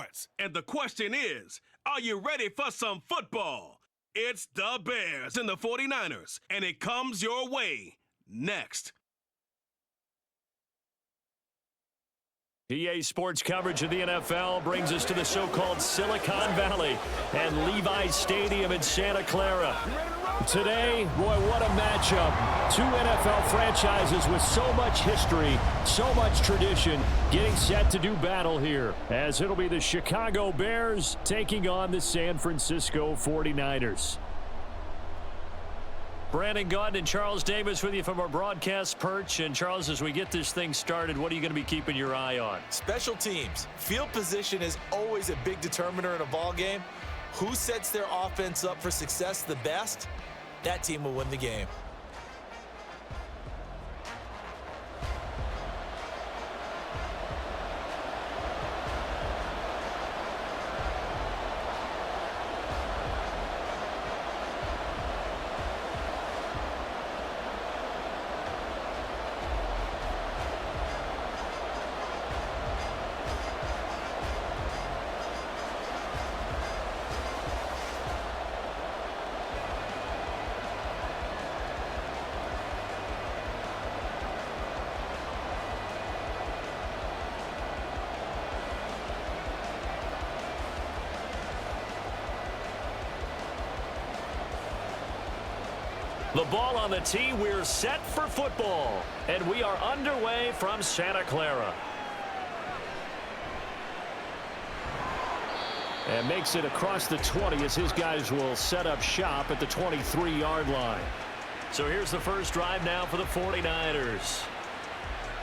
sports, and the question is, are you ready for some football? It's the Bears and the 49ers, and it comes your way next. EA Sports coverage of the NFL brings us to the so-called Silicon Valley and Levi's Stadium in Santa Clara. Today, boy, what a matchup. Two NFL franchises with so much history, so much tradition, getting set to do battle here, as it'll be the Chicago Bears taking on the San Francisco 49ers. Brandon Gaudin and Charles Davis with you from our broadcast perch. And Charles, as we get this thing started, what are you going to be keeping your eye on? Special teams. Field position is always a big determiner in a ball game. Who sets their offense up for success the best? That team will win the game. The ball on the tee, we're set for football, and we are underway from Santa Clara. And makes it across the 20 as his guys will set up shop at the 23-yard line. So here's the first drive now for the 49ers.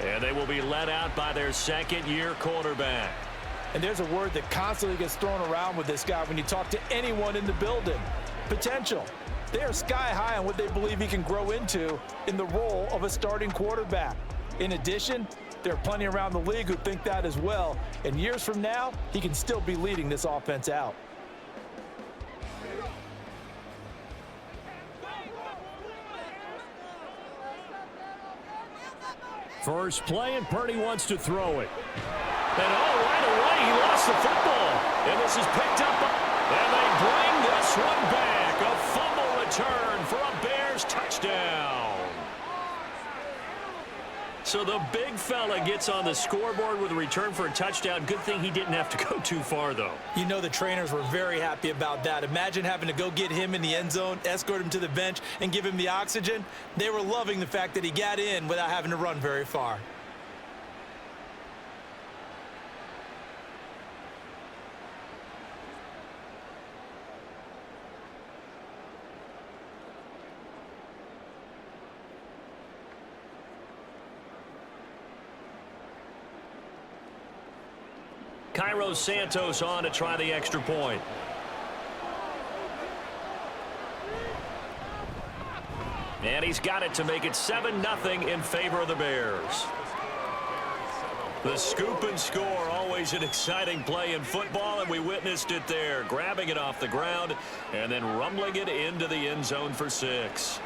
And they will be led out by their second-year quarterback. And there's a word that constantly gets thrown around with this guy when you talk to anyone in the building. Potential. They are sky high on what they believe he can grow into in the role of a starting quarterback. In addition, there are plenty around the league who think that as well. And years from now, he can still be leading this offense out. First play, and Purdy wants to throw it. And right away, he lost the football. And this is picked up, and they bring this one back. A fumble return for a Bears touchdown. So the big fella gets on the scoreboard with a return for a touchdown. Good thing he didn't have to go too far, though. You know the trainers were very happy about that. Imagine having to go get him in the end zone, escort him to the bench, and give him the oxygen. They were loving the fact that he got in without having to run very far. Cairo Santos on to try the extra point. And he's got it to make it 7-0 in favor of the Bears. The scoop and score, always an exciting play in football, and we witnessed it there. Grabbing it off the ground and then rumbling it into the end zone for 6.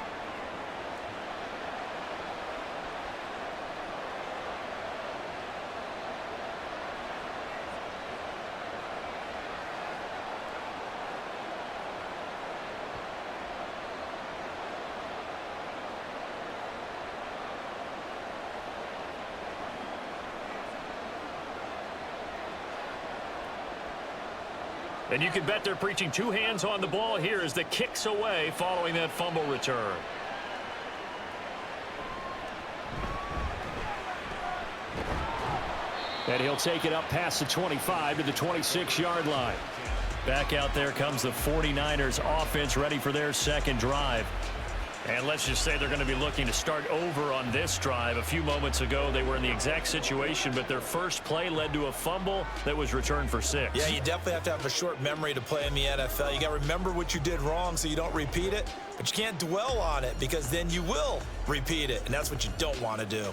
And you can bet they're preaching two hands on the ball here as the kick's away following that fumble return. And he'll take it up past the 25 to the 26-yard line. Back out there comes the 49ers offense ready for their second drive. And let's just say they're going to be looking to start over on this drive. A few moments ago, they were in the exact situation, but their first play led to a fumble that was returned for 6. Yeah, you definitely have to have a short memory to play in the NFL. You got to remember what you did wrong so you don't repeat it, but you can't dwell on it because then you will repeat it, and that's what you don't want to do.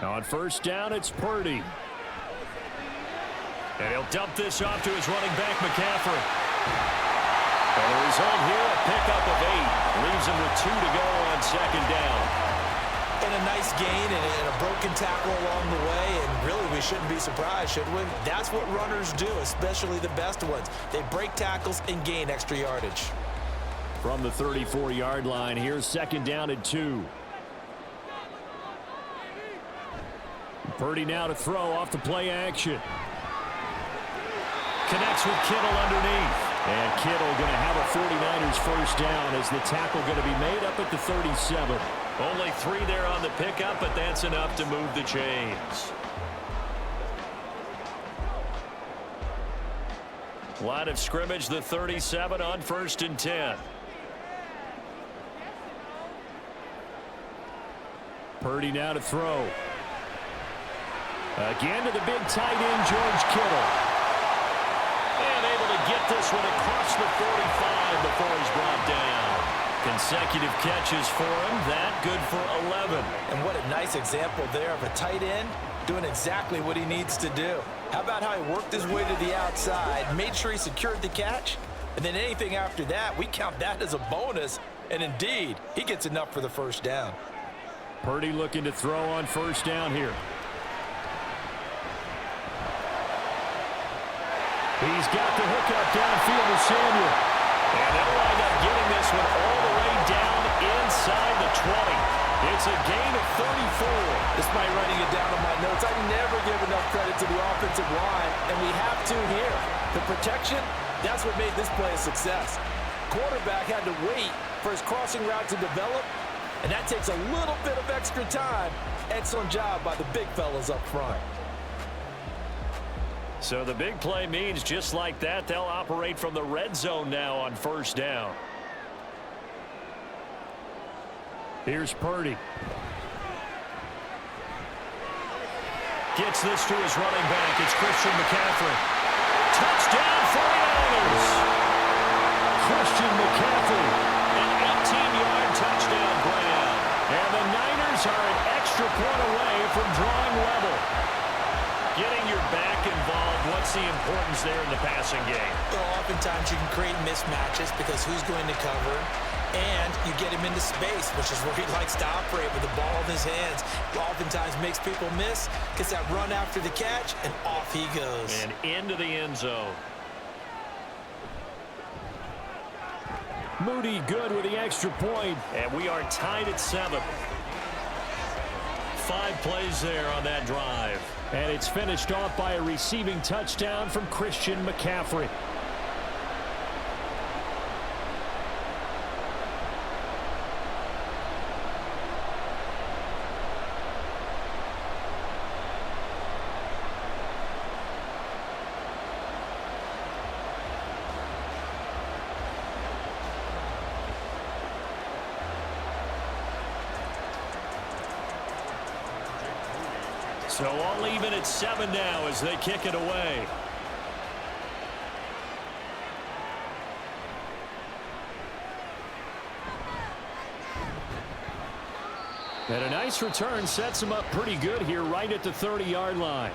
Now on first down, it's Purdy. And he'll dump this off to his running back, McCaffrey. And the result here, a pickup of 8. Leaves him with 2 to go on second down. And a nice gain and a broken tackle along the way, and really we shouldn't be surprised, should we? That's what runners do, especially the best ones. They break tackles and gain extra yardage. From the 34-yard line, here's 2nd down and 2. Purdy now to throw off the play action. Connects with Kittle underneath. And Kittle going to have a 49ers first down as the tackle going to be made up at the 37. Only 3 there on the pickup, but that's enough to move the chains. Line of scrimmage, the 37 on 1st and 10. Purdy now to throw. Again to the big tight end, George Kittle. And able to get this one across the 45 before he's brought down. Consecutive catches for him. That good for 11. And what a nice example there of a tight end doing exactly what he needs to do. How about how he worked his way to the outside, made sure he secured the catch, and then anything after that, we count that as a bonus. And indeed, he gets enough for the first down. Purdy looking to throw on 1st down here. He's got the hookup downfield with Samuel. And they'll wind up getting this one all the way down inside the 20. It's a gain of 34. Despite writing it down on my notes, I never give enough credit to the offensive line, and we have to here. The protection, that's what made this play a success. Quarterback had to wait for his crossing route to develop, and that takes a little bit of extra time. Excellent job by the big fellas up front. So the big play means just like that, they'll operate from the red zone now on 1st down. Here's Purdy. Gets this to his running back. It's Christian McCaffrey. Touchdown 49ers! Christian McCaffrey, an 18-yard touchdown grab. And the Niners are an extra point away from drawing level. Getting your back involved, what's the importance there in the passing game? Well, oftentimes you can create mismatches because who's going to cover, and you get him into space, which is where he likes to operate with the ball in his hands. Oftentimes makes people miss, gets that run after the catch, and off he goes. And into the end zone. Moody good with the extra point, and we are tied at 7. 5 plays there on that drive. And it's finished off by a receiving touchdown from Christian McCaffrey. So all even at 7 now as they kick it away. And a nice return sets them up pretty good here right at the 30-yard line.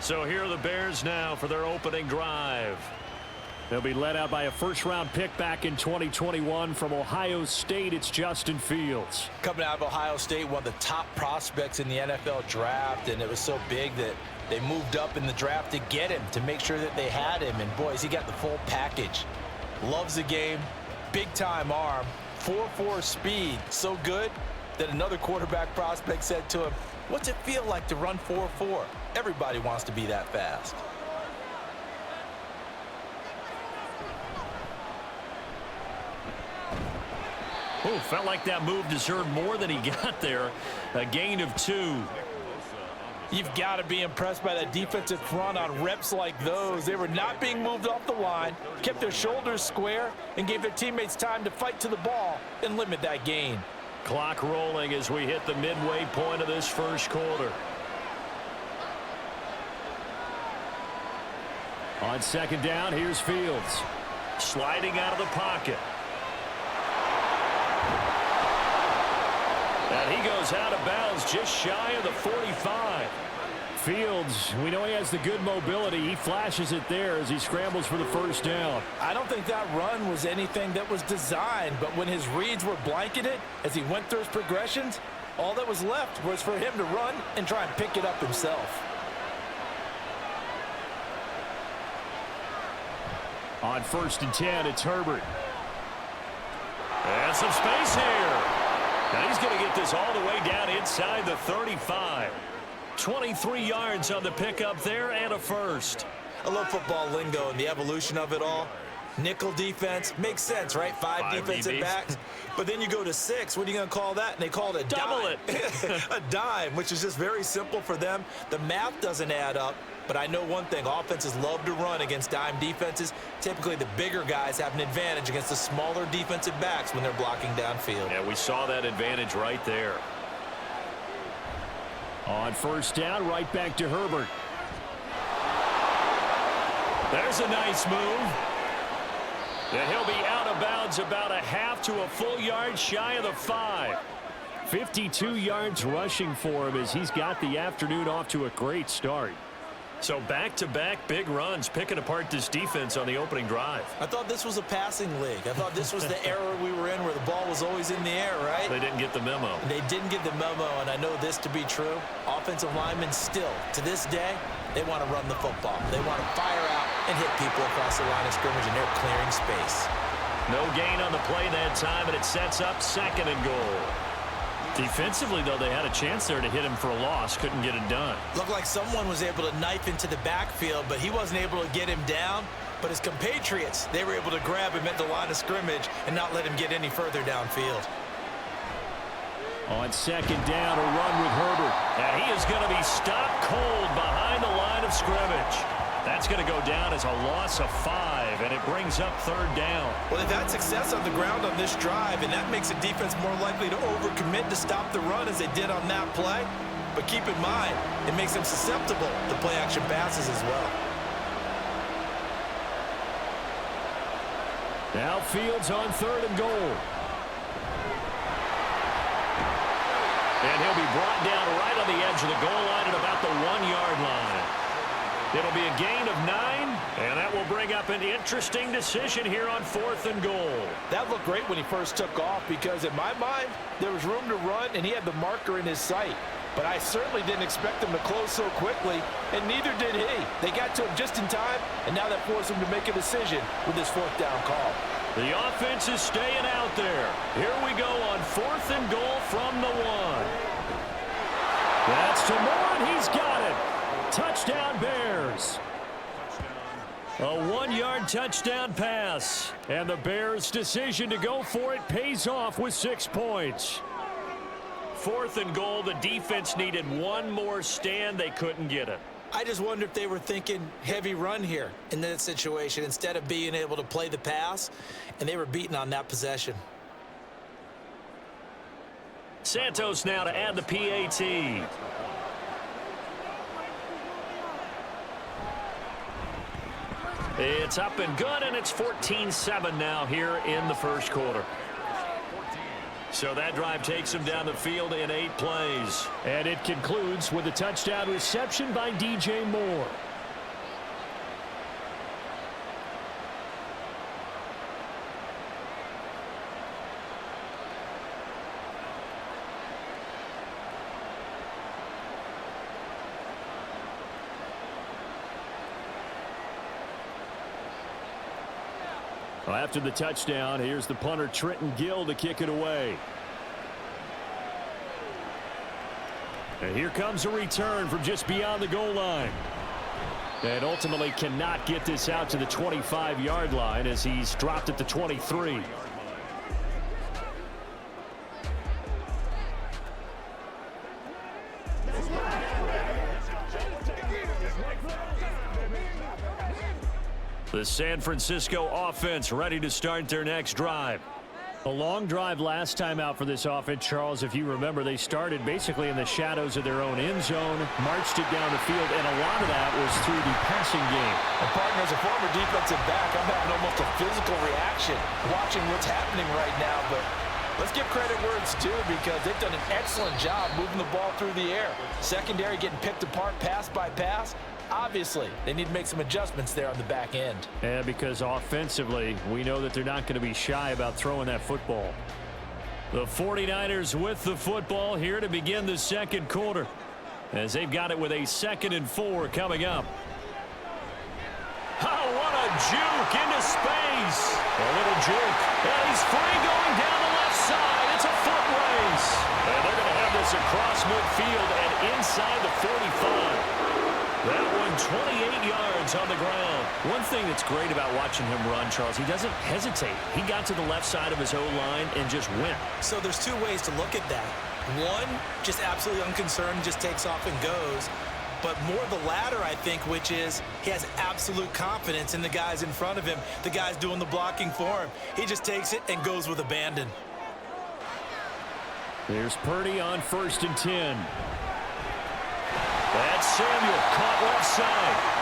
So here are the Bears now for their opening drive. They'll be led out by a first-round pick back in 2021 from Ohio State. It's Justin Fields. Coming out of Ohio State, one of the top prospects in the NFL draft, and it was so big that they moved up in the draft to get him, to make sure that they had him. And, boys, he got the full package. Loves the game, big-time arm, 4.4 speed, so good that another quarterback prospect said to him, "What's it feel like to run 4.4? Everybody wants to be that fast." Oh, felt like that move deserved more than he got there. A gain of 2. You've got to be impressed by that defensive front on reps like those. They were not being moved off the line, kept their shoulders square, and gave their teammates time to fight to the ball and limit that gain. Clock rolling as we hit the midway point of this first quarter. On 2nd down, here's Fields. Sliding out of the pocket. And he goes out of bounds just shy of the 45. Fields, we know he has the good mobility. He flashes it there as he scrambles for the first down. I don't think that run was anything that was designed, but when his reads were blanketed as he went through his progressions, All that was left was for him to run and try and pick it up himself. On 1st and 10, it's Herbert. And some space here. Now he's going to get this all the way down inside the 35. 23 yards on the pickup there and a first. I love football lingo and the evolution of it all. Nickel defense makes sense, right? Five defensive DBs. backs. But then you go to 6. What are you going to call that? And they call it a Double dime. A dime, which is just very simple for them. The math doesn't add up. But I know one thing. Offenses love to run against dime defenses. Typically, the bigger guys have an advantage against the smaller defensive backs when they're blocking downfield. Yeah, we saw that advantage right there. On 1st down, right back to Herbert. There's a nice move. And he'll be out of bounds about a half to a full yard shy of the 5. 52 yards rushing for him as he's got the afternoon off to a great start. So back-to-back big runs, picking apart this defense on the opening drive. I thought this was a passing league. I thought this was the era we were in where the ball was always in the air, right? They didn't get the memo. They didn't get the memo, and I know this to be true. Offensive linemen still, to this day, they want to run the football. They want to fire out and hit people across the line of scrimmage, and they're clearing space. No gain on the play that time, and it sets up 2nd and goal. Defensively, though, they had a chance there to hit him for a loss. Couldn't get it done. Looked like someone was able to knife into the backfield, but he wasn't able to get him down. But his compatriots, they were able to grab him at the line of scrimmage and not let him get any further downfield. On 2nd down, a run with Herbert. And he is going to be stopped cold behind the line of scrimmage. That's going to go down as a loss of 5, and it brings up 3rd down. Well, they've had success on the ground on this drive, and that makes a defense more likely to overcommit to stop the run as they did on that play. But keep in mind, it makes them susceptible to play-action passes as well. Now Fields on 3rd and goal. And he'll be brought down right on the edge of the goal line at about the 1-yard line. It'll be a gain of 9, and that will bring up an interesting decision here on 4th and goal. That looked great when he first took off because, in my mind, there was room to run, and he had the marker in his sight. But I certainly didn't expect him to close so quickly, and neither did he. They got to him just in time, and now that forced him to make a decision with his 4th down call. The offense is staying out there. Here we go on 4th and goal from the 1. That's to Moore, and he's got it. Touchdown, Bears. A 1-yard touchdown pass. And the Bears' decision to go for it pays off with 6 points. 4th and goal, the defense needed one more stand. They couldn't get it. I just wonder if they were thinking heavy run here in that situation instead of being able to play the pass, and they were beaten on that possession. Santos now to add the PAT. It's up and good, and it's 14-7 now here in the 1st quarter. So that drive takes him down the field in 8 plays. And it concludes with a touchdown reception by DJ Moore. After the touchdown, here's the punter Trenton Gill to kick it away. And here comes a return from just beyond the goal line. And ultimately cannot get this out to the 25-yard line as he's dropped at the 23. The San Francisco offense ready to start their next drive. A long drive last time out for this offense, Charles. If you remember, they started basically in the shadows of their own end zone, marched it down the field, and a lot of that was through the passing game. And partner, as a former defensive back, I'm having almost a physical reaction watching what's happening right now. But let's give credit where it's due because they've done an excellent job moving the ball through the air. Secondary getting picked apart pass by pass. Obviously, they need to make some adjustments there on the back end. And because offensively, we know that they're not going to be shy about throwing that football. The 49ers with the football here to begin the second quarter, as they've got it with a 2nd and 4 coming up. Oh, what a juke into space. A little juke. And he's free going down the left side. It's a foot race. And they're going to have this across midfield and inside the 45. That one 28 yards on the ground. One thing that's great about watching him run, Charles, he doesn't hesitate. He got to the left side of his O-line and just went. So there's two ways to look at that. One, just absolutely unconcerned, just takes off and goes. But more the latter, I think, which is he has absolute confidence in the guys in front of him, the guys doing the blocking for him. He just takes it and goes with abandon. There's Purdy on 1st and 10. That's Samuel, caught left side.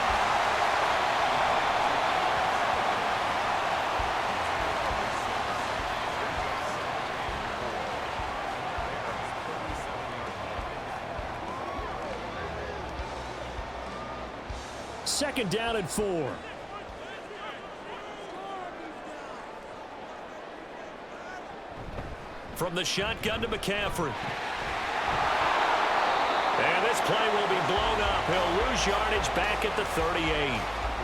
Second down and 4. From the shotgun to McCaffrey. And this play will be blown up. He'll lose yardage back at the 38.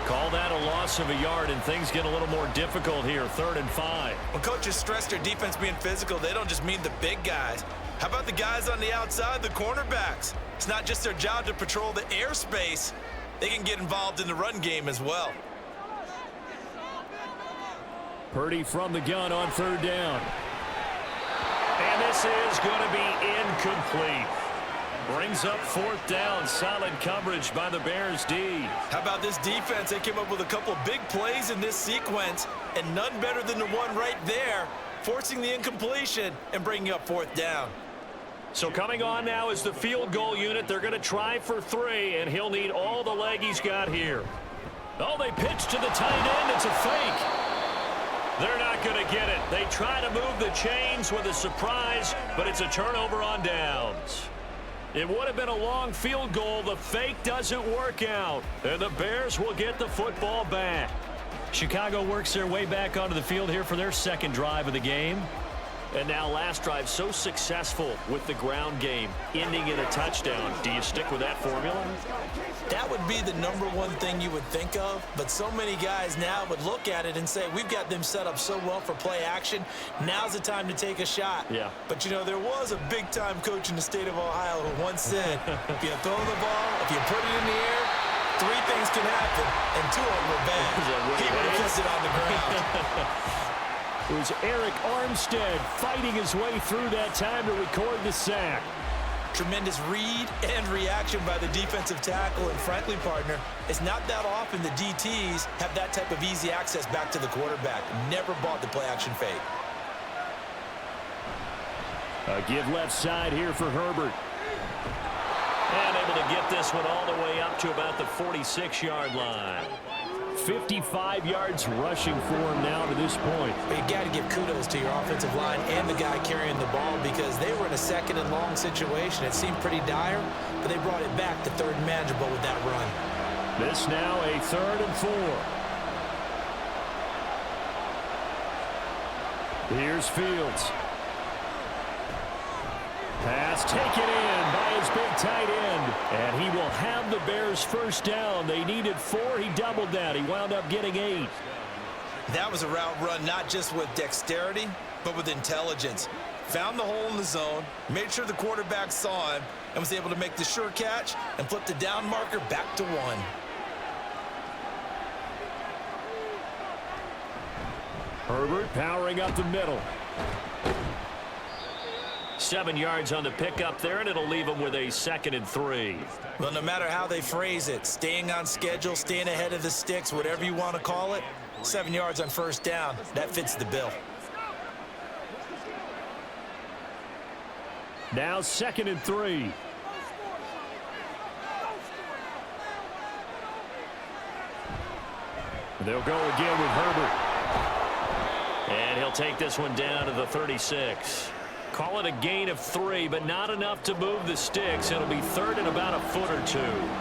Call that a loss of a yard, and things get a little more difficult here. 3rd and 5. When coaches stress their defense being physical, they don't just mean the big guys. How about the guys on the outside, the cornerbacks? It's not just their job to patrol the airspace. They can get involved in the run game as well. Purdy from the gun on 3rd down. And this is going to be incomplete. Brings up 4th down. Solid coverage by the Bears D. How about this defense? They came up with a couple of big plays in this sequence, and none better than the one right there, forcing the incompletion and bringing up 4th down. So coming on now is the field goal unit. They're going to try for 3, and he'll need all the leg he's got here. Oh, they pitch to the tight end. It's a fake. They're not going to get it. They try to move the chains with a surprise, but it's a turnover on downs. It would have been a long field goal. The fake doesn't work out, and the Bears will get the football back. Chicago works their way back onto the field here for their 2nd drive of the game. And now last drive so successful with the ground game, ending in a touchdown. Do you stick with that formula? That would be the #1 thing you would think of, but so many guys now would look at it and say, we've got them set up so well for play action. Now's the time to take a shot. Yeah. But, you know, there was a big-time coach in the state of Ohio who once said, if you throw the ball, if you put it in the air, 3 things can happen, and 2 of them were bad. He would have kept it on the ground. It was Eric Armstead fighting his way through that time to record the sack. Tremendous read and reaction by the defensive tackle, and frankly, partner, it's not that often the DTs have that type of easy access back to the quarterback. Never bought the play-action fake. A give left side here for Herbert. And able to get this one all the way up to about the 46-yard line. 55 yards rushing for him now to this point. But you got to give kudos to your offensive line and the guy carrying the ball, because they were in a 2nd and long situation. It seemed pretty dire, but they brought it back to 3rd and manageable with that run. This now a 3rd and 4. Here's Fields. Pass taken in by his big tight end. And he will have the Bears 1st down. They needed 4. He doubled that. He wound up getting 8. That was a route run not just with dexterity, but with intelligence. Found the hole in the zone, made sure the quarterback saw him, and was able to make the sure catch and flip the down marker back to 1. Herbert powering up the middle. 7 yards on the pickup there, and it'll leave him with a 2nd and 3. Well, no matter how they phrase it, staying on schedule, staying ahead of the sticks, whatever you want to call it, 7 yards on 1st down, that fits the bill. Now 2nd and 3. They'll go again with Herbert. And he'll take this one down to the 36. Call it a gain of 3, but not enough to move the sticks. It'll be third and about a foot or 2.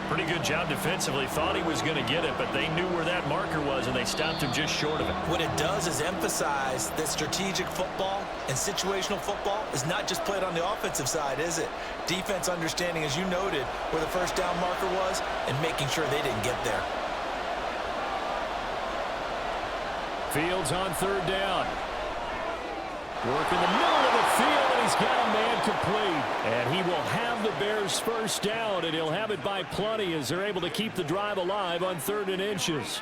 Pretty good job defensively. Thought he was going to get it, but they knew where that marker was, and they stopped him just short of it. What it does is emphasize that strategic football and situational football is not just played on the offensive side, is it? Defense understanding, as you noted, where the first down marker was and making sure they didn't get there. Fields on third down. Work in the middle of the field, and he's got a man complete. And he will have the Bears first down, and he'll have it by plenty as they're able to keep the drive alive on 3rd and inches.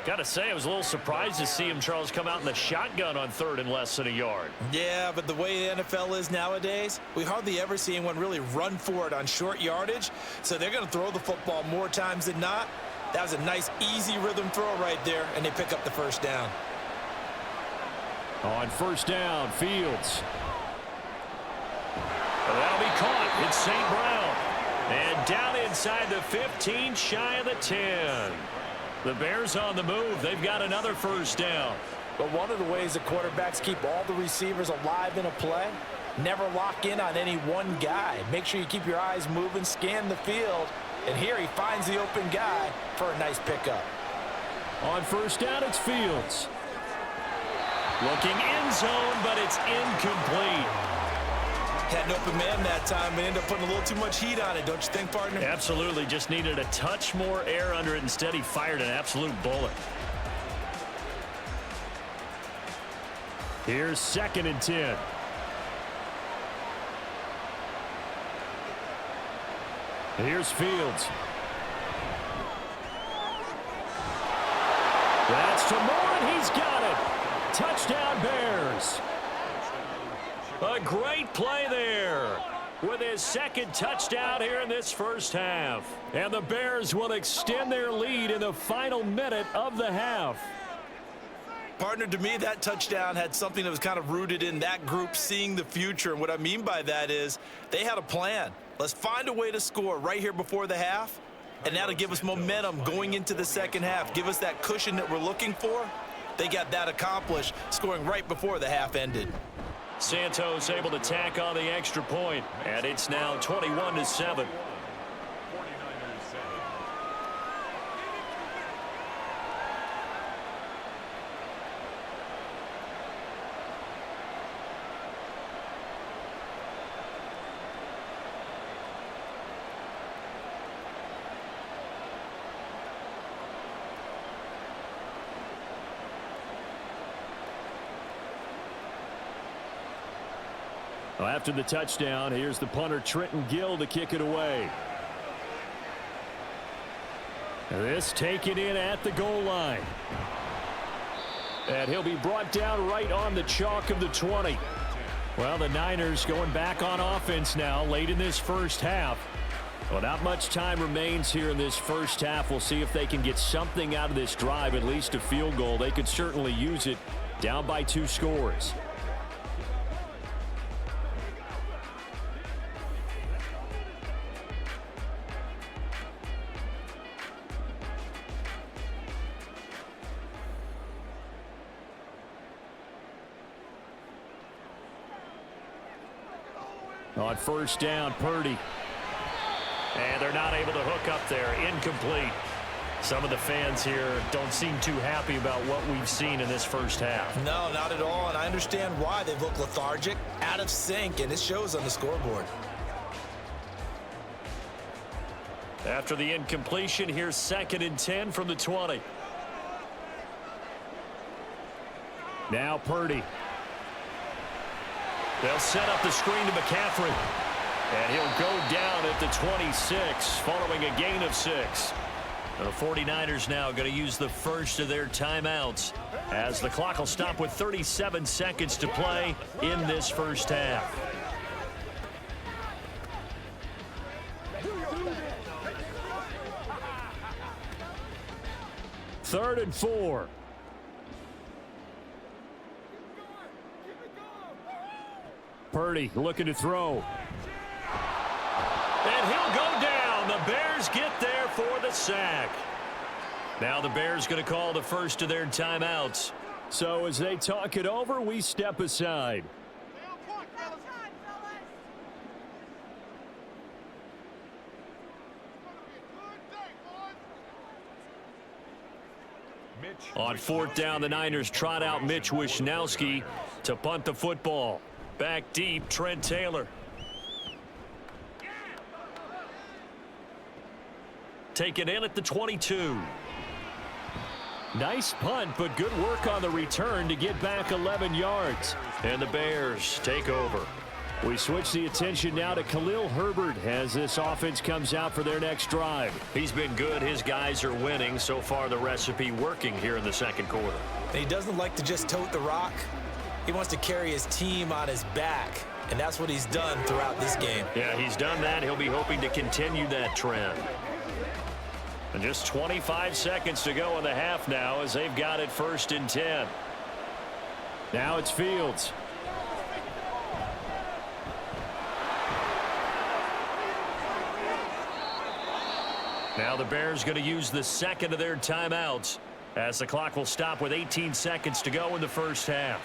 Got to say, I was a little surprised to see him, Charles, come out in the shotgun on 3rd and less than a yard. Yeah, but the way the NFL is nowadays, we hardly ever see anyone really run for it on short yardage. So they're going to throw the football more times than not. That was a nice, easy rhythm throw right there, and they pick up the first down. On first down, Fields. That'll be caught. It's St. Brown. And down inside the 15, shy of the 10. The Bears on the move. They've got another first down. But one of the ways the quarterbacks keep all the receivers alive in a play, never lock in on any one guy. Make sure you keep your eyes moving, scan the field. And here he finds the open guy for a nice pickup. On first down, it's Fields. Looking end zone, but it's incomplete. Had an open man that time and ended up putting a little too much heat on it, don't you think, partner? Absolutely. Just needed a touch more air under it. Instead, he fired an absolute bullet. Here's 2nd and 10. Here's Fields. That's to Moore, and he's got it. Touchdown, Bears. A great play there with his 2nd touchdown here in this first half. And the Bears will extend their lead in the final minute of the half. Partner, to me, that touchdown had something that was kind of rooted in that group seeing the future. And what I mean by that is they had a plan. Let's find a way to score right here before the half. And that'll give us momentum going into the second half. Give us that cushion that we're looking for. They got that accomplished, scoring right before the half ended. Santos able to tack on the extra point, and it's now 21-7. Well, after the touchdown, here's the punter Trenton Gill to kick it away. This taken in at the goal line. And he'll be brought down right on the chalk of the 20. Well, the Niners going back on offense now late in this first half. Well, not much time remains here in this first half. We'll see if they can get something out of this drive, at least a field goal. They could certainly use it down by 2 scores. On first down, Purdy. And they're not able to hook up there. Incomplete. Some of the fans here don't seem too happy about what we've seen in this first half. No, not at all, and I understand why. They've looked lethargic, out of sync, and it shows on the scoreboard. After the incompletion, here's 2nd and 10 from the 20. Now Purdy. They'll set up the screen to McCaffrey. And he'll go down at the 26 following a gain of 6. The 49ers now going to use the first of their timeouts as the clock will stop with 37 seconds to play in this first half. Third and 4. Purdy looking to throw. And he'll go down. The Bears get there for the sack. Now the Bears going to call the first of their timeouts. So as they talk it over, we step aside. On fourth down, the Niners trot out Mitch Wishnowski to punt the football. Back deep, Trent Taylor. Taken in at the 22. Nice punt, but good work on the return to get back 11 yards. And the Bears take over. We switch the attention now to Khalil Herbert as this offense comes out for their next drive. He's been good. His guys are winning. So far, the recipe working here in the second quarter. And he doesn't like to just tote the rock. He wants to carry his team on his back, and that's what he's done throughout this game. Yeah, he's done that. He'll be hoping to continue that trend. And just 25 seconds to go in the half now as they've got it 1st and 10. Now it's Fields. Now the Bears going to use the second of their timeouts as the clock will stop with 18 seconds to go in the first half.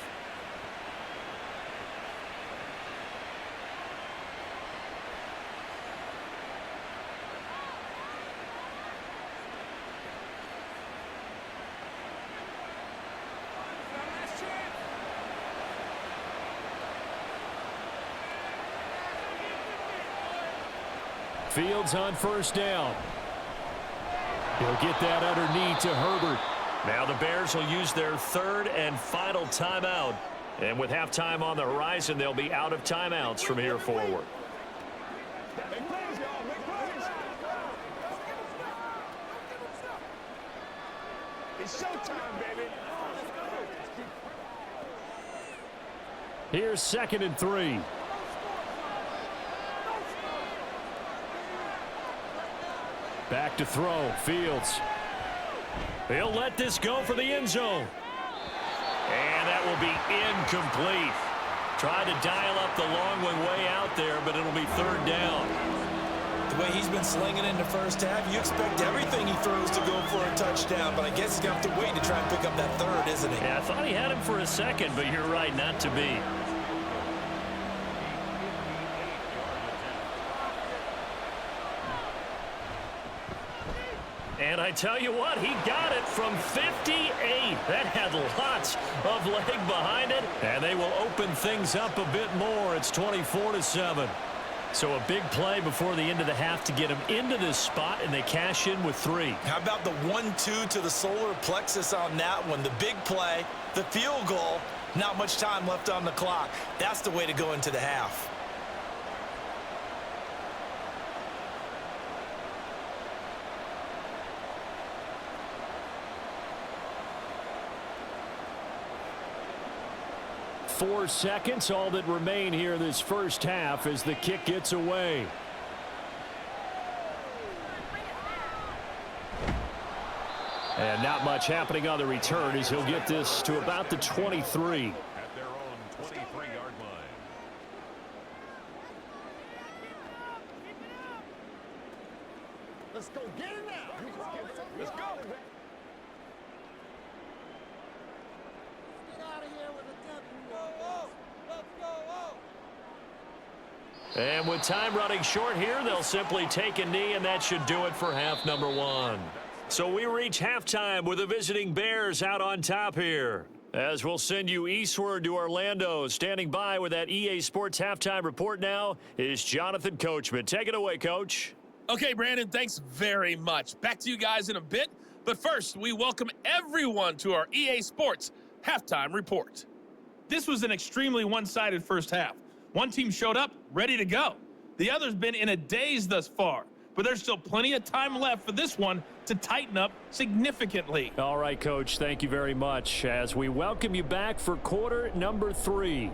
Fields on first down. He'll get that underneath to Herbert. Now the Bears will use their third and final timeout. And with halftime on the horizon, they'll be out of timeouts from here forward. It's showtime, baby. Here's 2nd and 3. Back to throw, Fields. He'll let this go for the end zone. And that will be incomplete. Tried to dial up the long one way out there, but it'll be 3rd down. The way he's been slinging in the first half, you expect everything he throws to go for a touchdown, but I guess he's going to have to wait to try and pick up that third, isn't he? Yeah, I thought he had him for a second, but you're right, not to be. And I tell you what, he got it from 58. That had lots of leg behind it. And they will open things up a bit more. It's 24-7. So a big play before the end of the half to get him into this spot, and they cash in with 3. How about the 1-2 to the solar plexus on that one? The big play, the field goal, not much time left on the clock. That's the way to go into the half. Four seconds, all that remain here this first half as the kick gets away. And not much happening on the return as he'll get this to about the 23. At their own 23-yard line. Let's go get it now. Let's go. And with time running short here, they'll simply take a knee, and that should do it for half number 1. So we reach halftime with the visiting Bears out on top here. As we'll send you eastward to Orlando. Standing by with that EA Sports halftime report now is Jonathan Coachman. Take it away, Coach. Okay, Brandon, thanks very much. Back to you guys in a bit. But first, we welcome everyone to our EA Sports halftime report. This was an extremely one-sided first half. One team showed up, ready to go. The other's been in a daze thus far, but there's still plenty of time left for this one to tighten up significantly. All right, Coach, thank you very much as we welcome you back for quarter number 3.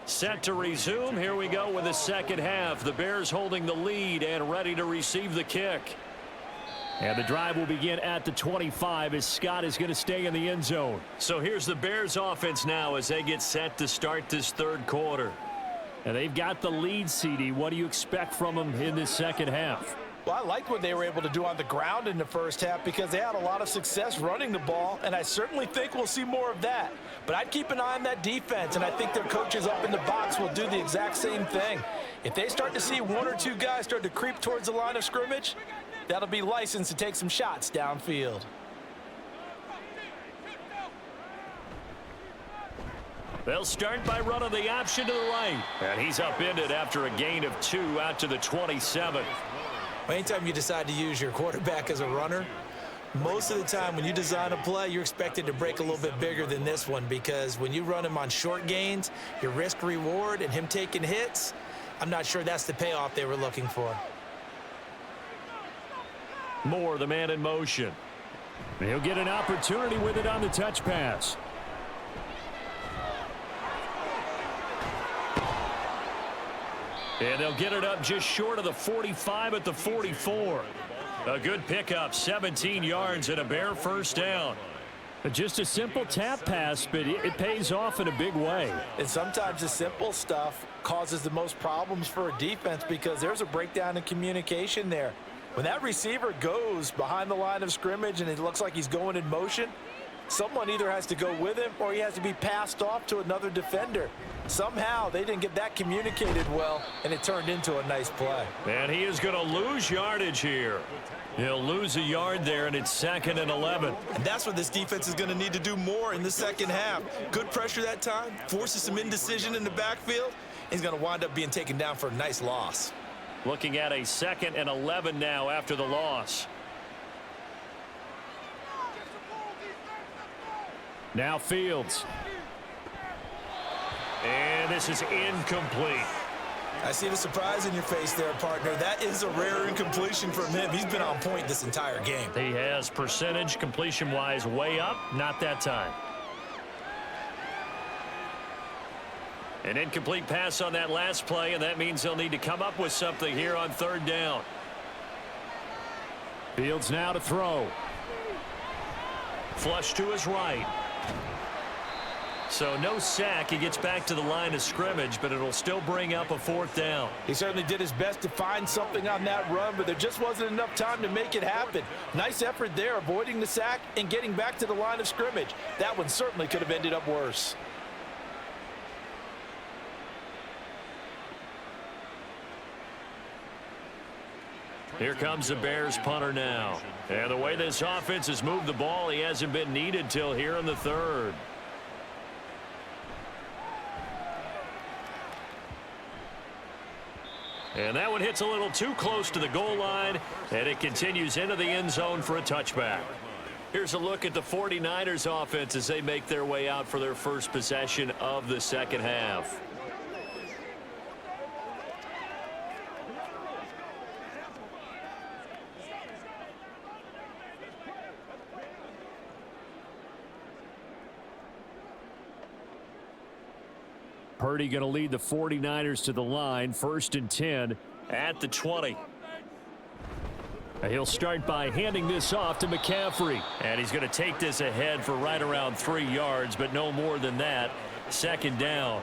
Set to resume. Here we go with the second half. The Bears holding the lead and ready to receive the kick. And the drive will begin at the 25 as Scott is going to stay in the end zone. So here's the Bears offense now as they get set to start this third quarter. And they've got the lead, CD. What do you expect from them in this second half? Well, I liked what they were able to do on the ground in the first half because they had a lot of success running the ball, and I certainly think we'll see more of that. But I'd keep an eye on that defense, and I think their coaches up in the box will do the exact same thing. If they start to see one or two guys start to creep towards the line of scrimmage, that'll be licensed to take some shots downfield. They'll start by running the option to the right. And he's upended after a gain of 2 out to the 27. Anytime you decide to use your quarterback as a runner, most of the time when you design a play, you're expected to break a little bit bigger than this one because when you run him on short gains, your risk-reward and him taking hits, I'm not sure that's the payoff they were looking for. Moore, the man in motion. He'll get an opportunity with it on the touch pass. And they'll get it up just short of the 45 at the 44. A good pickup, 17 yards and a Bear first down. Just a simple tap pass, but it pays off in a big way. And sometimes the simple stuff causes the most problems for a defense because there's a breakdown in communication there. When that receiver goes behind the line of scrimmage and it looks like he's going in motion, someone either has to go with him or he has to be passed off to another defender. Somehow they didn't get that communicated well, and it turned into a nice play. And he is going to lose yardage here. He'll lose a yard there, and it's 2nd and 11. And that's what this defense is going to need to do more in the second half. Good pressure that time, forces some indecision in the backfield. He's going to wind up being taken down for a nice loss. Looking at a 2nd and 11 now after the loss. Now Fields. And this is incomplete. I see the surprise in your face there, partner. That is a rare incompletion from him. He's been on point this entire game. He has percentage completion-wise way up, not that time. An incomplete pass on that last play, and that means they'll need to come up with something here on 3rd down. Fields now to throw. Flush to his right. So no sack. He gets back to the line of scrimmage, but it'll still bring up a 4th down. He certainly did his best to find something on that run, but there just wasn't enough time to make it happen. Nice effort there, avoiding the sack and getting back to the line of scrimmage. That one certainly could have ended up worse. Here comes the Bears punter now. And the way this offense has moved the ball, he hasn't been needed till here in the 3rd. And that one hits a little too close to the goal line, and it continues into the end zone for a touchback. Here's a look at the 49ers offense as they make their way out for their first possession of the second half. Purdy going to lead the 49ers to the line, 1st and 10 at the 20. He'll start by handing this off to McCaffrey. And he's going to take this ahead for right around 3 yards, but no more than that. 2nd down.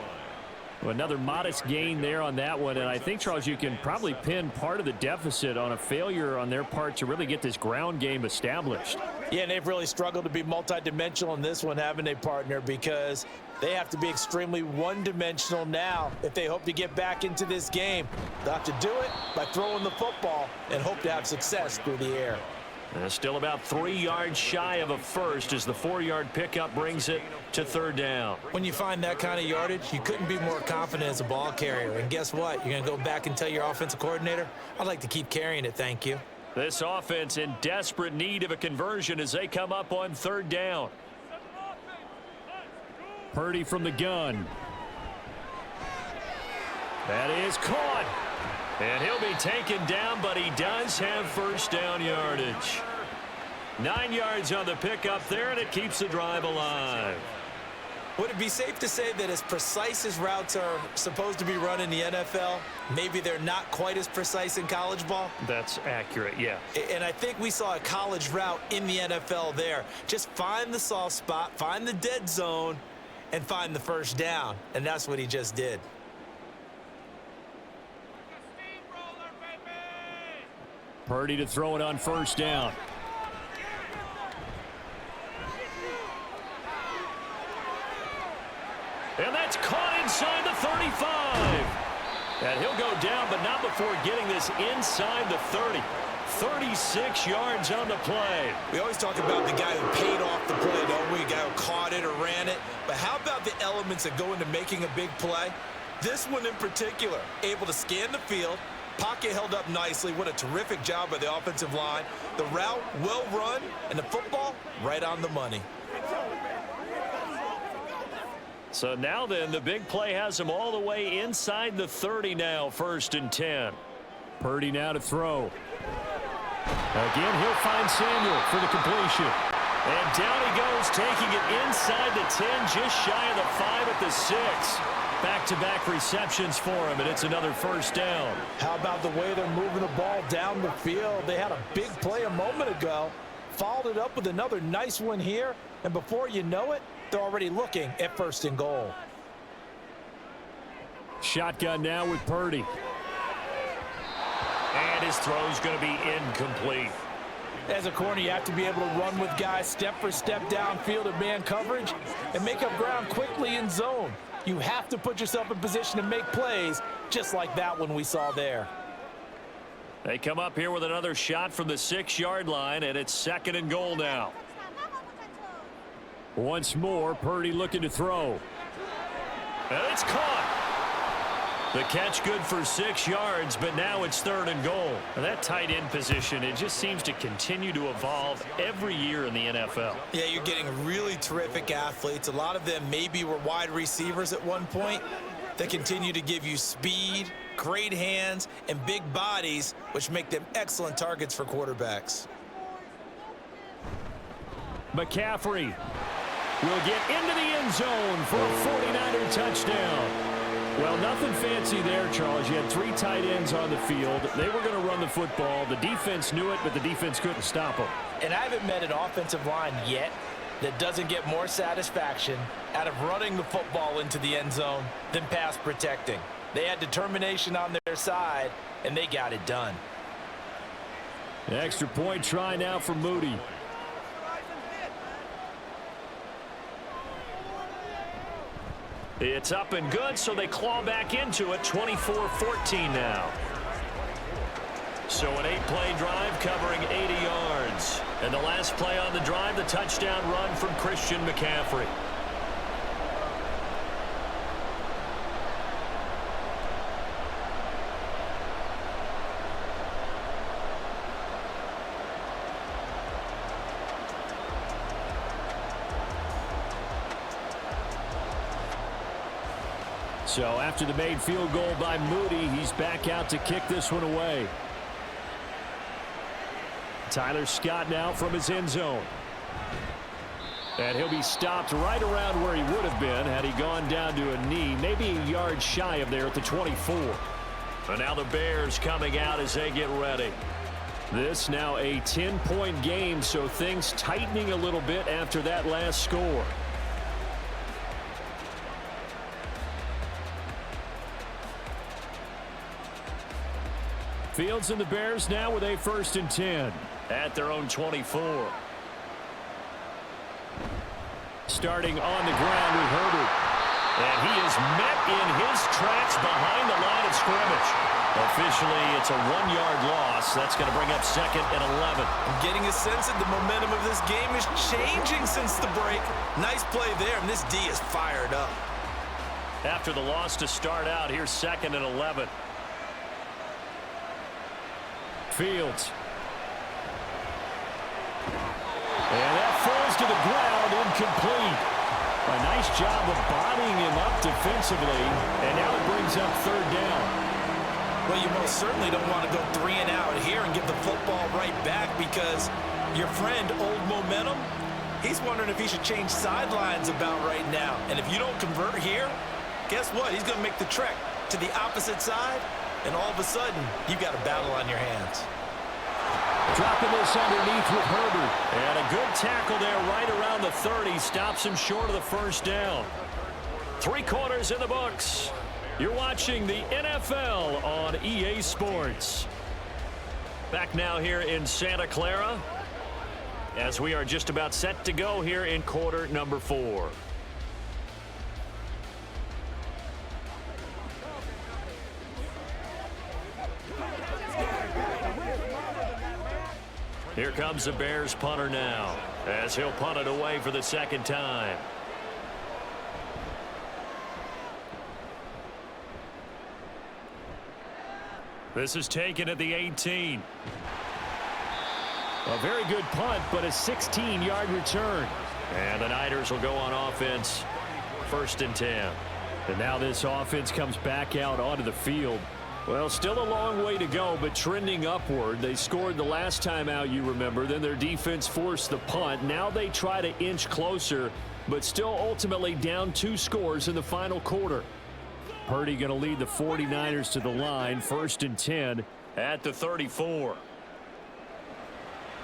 Another modest gain there on that one, and I think, Charles, you can probably pin part of the deficit on a failure on their part to really get this ground game established. Yeah, and they've really struggled to be multidimensional in this one, haven't they, partner? Because they have to be extremely one-dimensional now if they hope to get back into this game. They'll have to do it by throwing the football and hope to have success through the air. Still about 3 yards shy of a first as the 4-yard pickup brings it to 3rd down. When you find that kind of yardage, you couldn't be more confident as a ball carrier. And guess what? You're going to go back and tell your offensive coordinator, I'd like to keep carrying it, thank you. This offense in desperate need of a conversion as they come up on 3rd down. Purdy from the gun. That is caught. And he'll be taken down, but he does have first down yardage. 9 yards on the pickup there, and it keeps the drive alive. Would it be safe to say that as precise as routes are supposed to be run in the NFL, maybe they're not quite as precise in college ball? That's accurate, yeah. And I think we saw a college route in the NFL there. Just find the soft spot, find the dead zone, and find the first down. And that's what he just did. Purdy to throw it on first down. And that's caught inside the 35. And he'll go down, but not before getting this inside the 30. 36 yards on the play. We always talk about the guy who paid off the play, don't we? The guy who caught it or ran it. But how about the elements that go into making a big play? This one in particular, able to scan the field, pocket held up nicely. What a terrific job by the offensive line. The route well run, and the football right on the money. So now then, the big play has him all the way inside the 30 now, 1st and 10. Purdy now to throw. Again, he'll find Samuel for the completion. And down he goes, taking it inside the 10, just shy of the 5 at the 6. Back-to-back receptions for him, and it's another first down. How about the way they're moving the ball down the field? They had a big play a moment ago, followed it up with another nice one here, and before you know it, they're already looking at 1st and goal. Shotgun now with Purdy. And his throw's going to be incomplete. As a corner, you have to be able to run with guys step for step downfield in man coverage and make up ground quickly in zone. You have to put yourself in position to make plays just like that one we saw there. They come up here with another shot from the 6-yard line, and it's 2nd and goal now. Once more, Purdy looking to throw. And it's caught. The catch good for 6 yards, but now it's 3rd and goal. And that tight end position, it just seems to continue to evolve every year in the NFL. Yeah, you're getting really terrific athletes. A lot of them maybe were wide receivers at one point. They continue to give you speed, great hands, and big bodies, which make them excellent targets for quarterbacks. McCaffrey will get into the end zone for a 49er touchdown. Well, nothing fancy there, Charles. You had 3 tight ends on the field. They were going to run the football. The defense knew it, but the defense couldn't stop them. And I haven't met an offensive line yet that doesn't get more satisfaction out of running the football into the end zone than pass protecting. They had determination on their side, and they got it done. The extra point try now for Moody. It's up and good, so they claw back into it, 24-14 now. So an 8-play drive covering 80 yards. And the last play on the drive, the touchdown run from Christian McCaffrey. So after the made field goal by Moody, he's back out to kick this one away. Tyler Scott now from his end zone. And he'll be stopped right around where he would have been had he gone down to a knee, maybe a yard shy of there at the 24. And now the Bears coming out as they get ready. This now a 10-point game, so things tightening a little bit after that last score. Fields and the Bears now with a 1st and 10 at their own 24. Starting on the ground with Herbert. And he is met in his tracks behind the line of scrimmage. Officially, it's a 1-yard loss. That's going to bring up 2nd and 11. I'm getting a sense that the momentum of this game is changing since the break. Nice play there, and this D is fired up. After the loss to start out, here's 2nd and 11. Fields. And that falls to the ground, incomplete. A nice job of bodying him up defensively, and now it brings up 3rd down. Well, you most certainly don't want to go 3 and out here and give the football right back because your friend, old momentum, He's wondering if he should change sidelines about right now. And if you don't convert here, guess what? He's going to make the trek to the opposite side, and all of a sudden, you've got a battle on your hands. Dropping this underneath with Herbert. And a good tackle there right around the 30. Stops him short of the first down. 3 quarters in the books. You're watching the NFL on EA Sports. Back now here in Santa Clara, as we are just about set to go here in quarter number 4. Here comes the Bears punter now, as he'll punt it away for the second time. This is taken at the 18. A very good punt, but a 16-yard return. And the Niners will go on offense, 1st and 10. And now this offense comes back out onto the field. Well, still a long way to go, but trending upward. They scored the last time out, you remember. Then their defense forced the punt. Now they try to inch closer, but still ultimately down 2 scores in the final quarter. Purdy going to lead the 49ers to the line, 1st and 10 at the 34.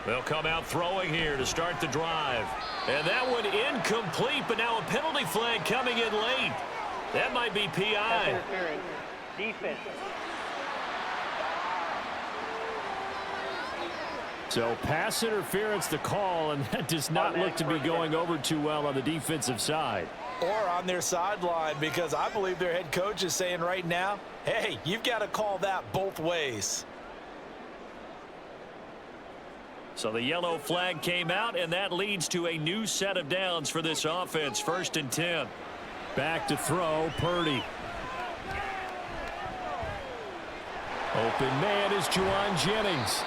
They'll come out throwing here to start the drive. And that one incomplete, but now a penalty flag coming in late. That might be PI. Defense. So pass interference the call, and that does not look to be going over too well on the defensive side. Or on their sideline, because I believe their head coach is saying right now, hey, you've got to call that both ways. So the yellow flag came out, and that leads to a new set of downs for this offense. 1st and 10. Back to throw, Purdy. Open man is Juwan Jennings.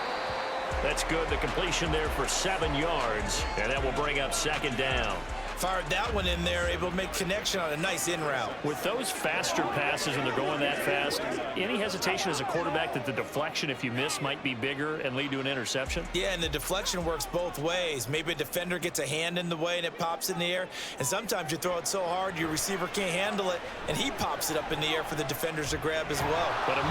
That's good. The completion there for 7 yards, and that will bring up 2nd down. Fired that one in there, able to make connection on a nice in route. With those faster passes when they're going that fast, any hesitation as a quarterback that the deflection, if you miss, might be bigger and lead to an interception? Yeah, and the deflection works both ways. Maybe a defender gets a hand in the way and it pops in the air, and sometimes you throw it so hard your receiver can't handle it, and he pops it up in the air for the defenders to grab as well. But a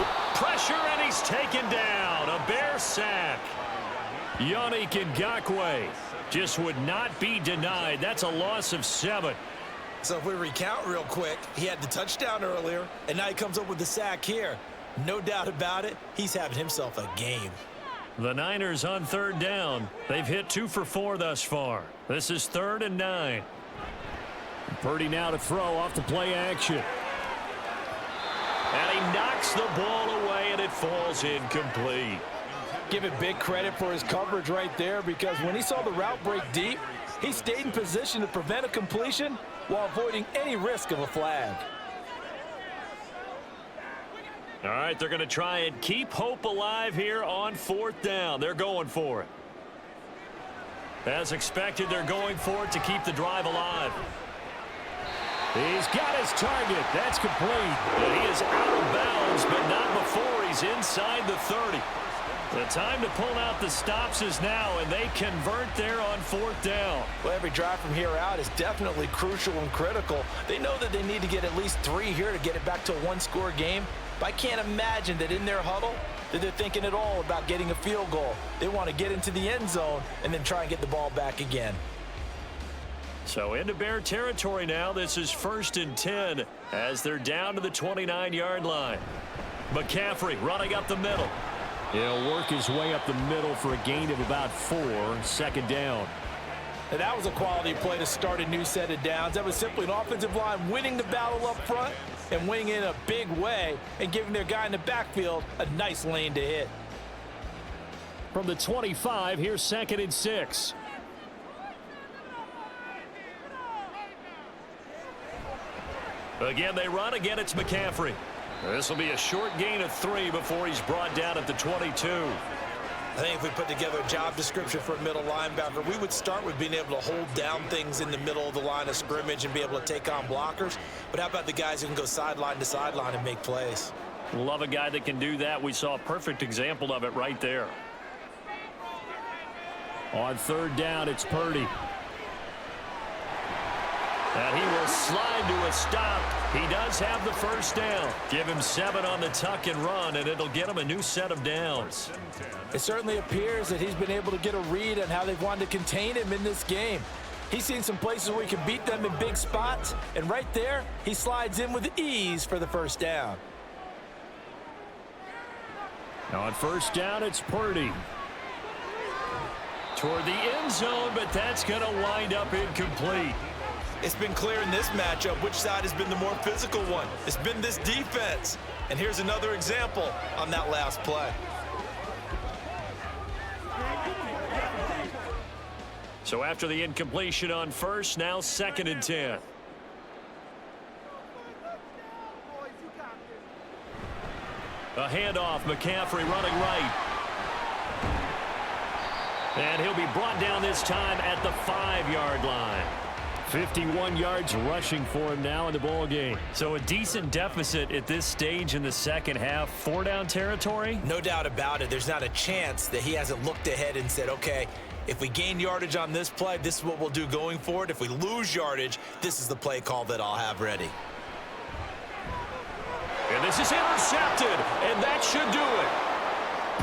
pressure, and he's taken down. A Bear sack. Yannick Ngakoue just would not be denied. That's a loss of 7. So if we recount real quick, he had the touchdown earlier, and now he comes up with the sack here. No doubt about it, he's having himself a game. The Niners on 3rd down. They've hit 2 for 4 thus far. This is 3rd and 9. Purdy now to throw off the play action. And he knocks the ball away, and it falls incomplete. Give it big credit for his coverage right there, because when he saw the route break deep, he stayed in position to prevent a completion while avoiding any risk of a flag. All right, they're going to try and keep hope alive here on 4th down. They're going for it. As expected, they're going for it to keep the drive alive. He's got his target. That's complete. And he is out of bounds, but not before he's inside the 30. The time to pull out the stops is now, and they convert there on 4th down. Well, every drive from here out is definitely crucial and critical. They know that they need to get at least 3 here to get it back to a 1-score game. But I can't imagine that in their huddle that they're thinking at all about getting a field goal. They want to get into the end zone and then try and get the ball back again. So into Bear territory now. This is 1st and 10 as they're down to the 29-yard line. McCaffrey running up the middle. He'll work his way up the middle for a gain of about 4, 2nd down. And that was a quality play to start a new set of downs. That was simply an offensive line winning the battle up front and winning in a big way and giving their guy in the backfield a nice lane to hit. From the 25, here's 2nd and 6. Again, they run. Again, it's McCaffrey. This will be a short gain of 3 before he's brought down at the 22. I think if we put together a job description for a middle linebacker, we would start with being able to hold down things in the middle of the line of scrimmage and be able to take on blockers. But how about the guys who can go sideline to sideline and make plays? Love a guy that can do that. We saw a perfect example of it right there. On 3rd down, it's Purdy. And he will slide to a stop. He does have the first down. Give him 7 on the tuck and run, and it'll get him a new set of downs. It certainly appears that he's been able to get a read on how they've wanted to contain him in this game. He's seen some places where he can beat them in big spots, and right there, he slides in with ease for the first down. Now on first down, it's Purdy. Toward the end zone, but that's going to wind up incomplete. It's been clear in this matchup which side has been the more physical one. It's been this defense. And here's another example on that last play. So after the incompletion on first, now 2nd and 10. A handoff, McCaffrey running right. And he'll be brought down this time at the 5-yard line. 51 yards rushing for him now in the ball game. So a decent deficit at this stage in the second half. 4-down territory? No doubt about it. There's not a chance that he hasn't looked ahead and said, okay, if we gain yardage on this play, this is what we'll do going forward. If we lose yardage, this is the play call that I'll have ready. And this is intercepted, and that should do it.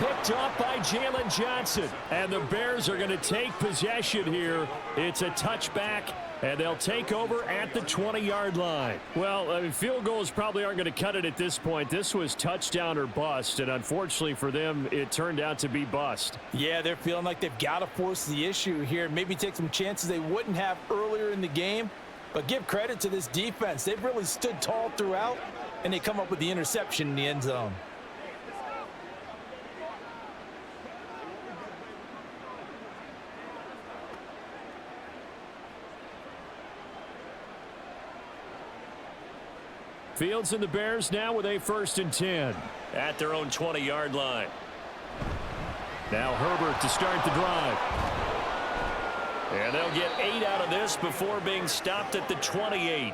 Picked up by Jalen Johnson, and the Bears are going to take possession here. It's a touchback, and they'll take over at the 20-yard line. Well, I mean, field goals probably aren't going to cut it at this point. This was touchdown or bust, and unfortunately for them, it turned out to be bust. Yeah, they're feeling like they've got to force the issue here, maybe take some chances they wouldn't have earlier in the game. But give credit to this defense. They've really stood tall throughout, and they come up with the interception in the end zone. Fields and the Bears now with a 1st and 10 at their own 20-yard line. Now Herbert to start the drive. And they'll get 8 out of this before being stopped at the 28.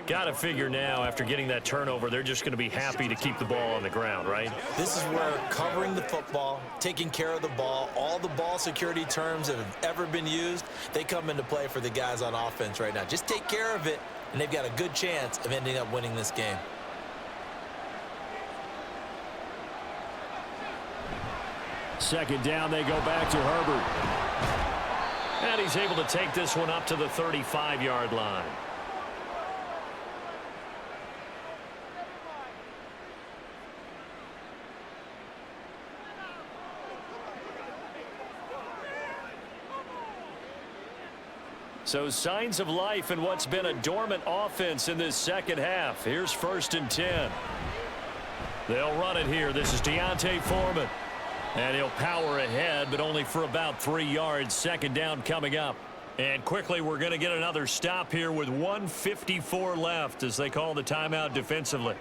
Got to figure now, after getting that turnover, they're just going to be happy to keep the ball on the ground, right? This is where covering the football, taking care of the ball, all the ball security terms that have ever been used, they come into play for the guys on offense right now. Just take care of it, and they've got a good chance of ending up winning this game. Second down, they go back to Herbert. And he's able to take this one up to the 35-yard line. So signs of life in what's been a dormant offense in this second half. Here's 1st and 10. They'll run it here. This is D'Onta Foreman. And he'll power ahead, but only for about 3 yards. Second down coming up. And quickly, we're going to get another stop here with 1:54 left as they call the timeout defensively.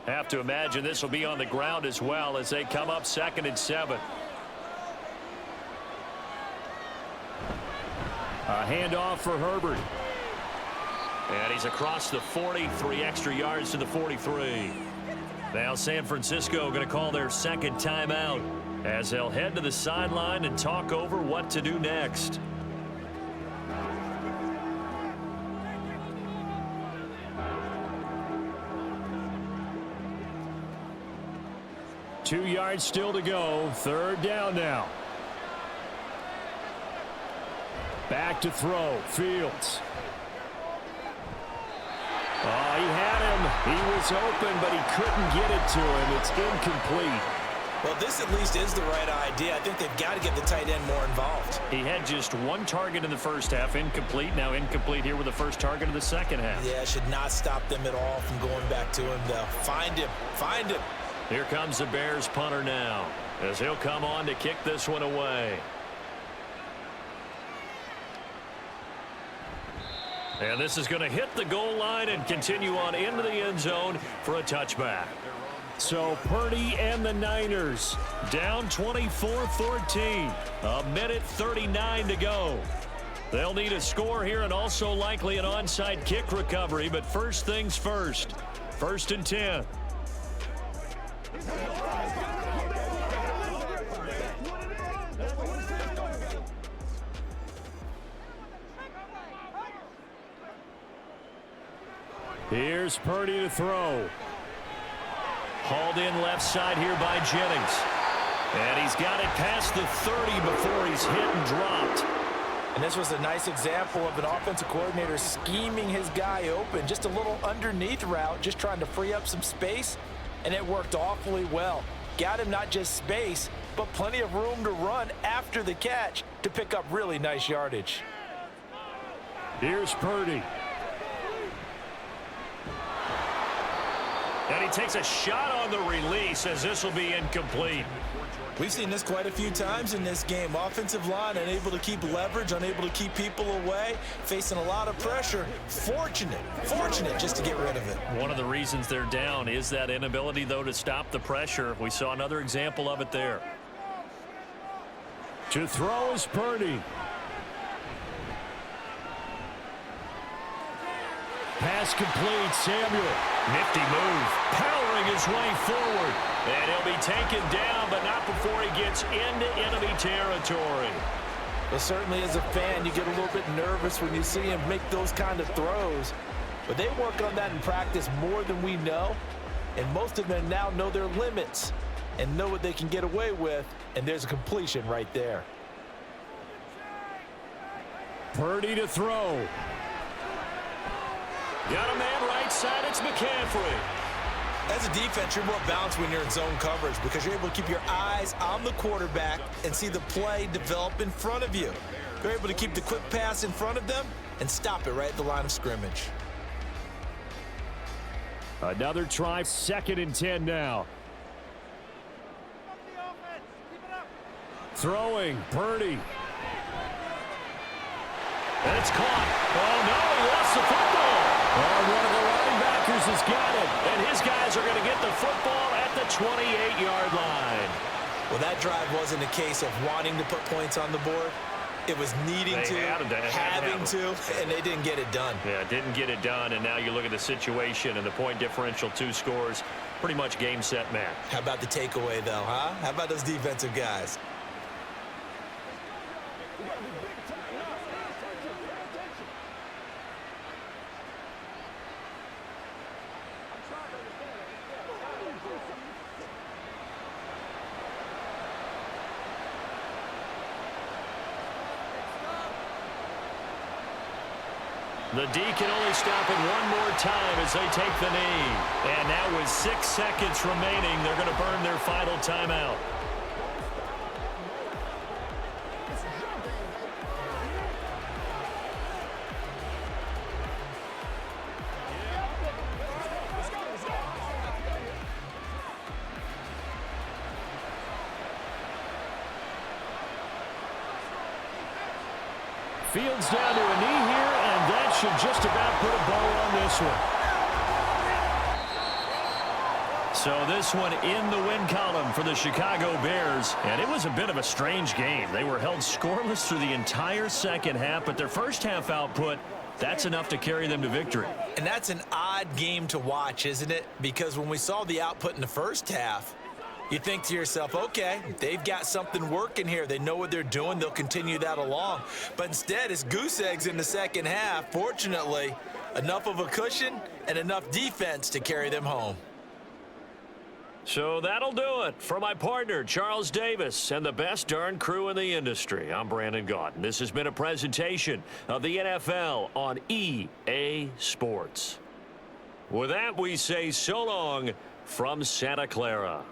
Have to imagine this will be on the ground as well as they come up 2nd and 7. A handoff for Herbert. And he's across the 40, 3 extra yards to the 43. Now San Francisco going to call their second timeout as they'll head to the sideline and talk over what to do next. Two yards still to go. Third down now. Back to throw. Fields. Oh, he had him. He was open, but he couldn't get it to him. It's incomplete. Well, this at least is the right idea. I think they've got to get the tight end more involved. He had just 1 target in the first half. Incomplete. Now incomplete here with the first target of the second half. Yeah, should not stop them at all from going back to him, though. Find him. Find him. Here comes the Bears punter now as he'll come on to kick this one away. And this is going to hit the goal line and continue on into the end zone for a touchback. So Purdy and the Niners down 24-14. A minute 39 to go. They'll need a score here and also likely an onside kick recovery. But first things first. 1st and 10. Here's Purdy to throw. Hauled in left side here by Jennings. And he's got it past the 30 before he's hit and dropped. And this was a nice example of an offensive coordinator scheming his guy open. Just a little underneath route, just trying to free up some space, and it worked awfully well. Got him not just space, but plenty of room to run after the catch to pick up really nice yardage. Here's Purdy. And he takes a shot on the release as this will be incomplete. We've seen this quite a few times in this game. Offensive line unable to keep leverage, unable to keep people away, facing a lot of pressure. Fortunate just to get rid of it. One of the reasons they're down is that inability, though, to stop the pressure. We saw another example of it there. To throw is Purdy. Pass complete, Samuel. Nifty move, powering his way forward. And he'll be taken down, but not before he gets into enemy territory. Well, certainly as a fan, you get a little bit nervous when you see him make those kind of throws. But they work on that in practice more than we know. And most of them now know their limits and know what they can get away with. And there's a completion right there. Purdy to throw. Got a man right side, it's McCaffrey. As a defense, you're more balanced when you're in zone coverage because you're able to keep your eyes on the quarterback and see the play develop in front of you. You're able to keep the quick pass in front of them and stop it right at the line of scrimmage. Another try, 2nd and 10 now. Throwing, Purdy. And it's caught. Oh, no, he lost the football. Oh, one of the linebackers has got it. And his guys are going to get the football at the 28-yard line. Well, that drive wasn't a case of wanting to put points on the board. It was needing to, having to, and they didn't get it done. Yeah, didn't get it done, and now you look at the situation and the point differential, 2 scores, pretty much game, set, match. How about the takeaway, though, huh? How about those defensive guys? The D can only stop it one more time as they take the knee. And now with 6 seconds remaining, they're going to burn their final timeout. Fields down to a knee here, and that should just about put a bow on this one. So this one in the win column for the Chicago Bears, and it was a bit of a strange game. They were held scoreless through the entire second half, but their first half output, that's enough to carry them to victory. And that's an odd game to watch, isn't it? Because when we saw the output in the first half, you think to yourself, okay, they've got something working here. They know what they're doing. They'll continue that along. But instead, it's goose eggs in the second half. Fortunately, enough of a cushion and enough defense to carry them home. So that'll do it for my partner, Charles Davis, and the best darn crew in the industry. I'm Brandon Gaudin. This has been a presentation of the NFL on EA Sports. With that, we say so long from Santa Clara.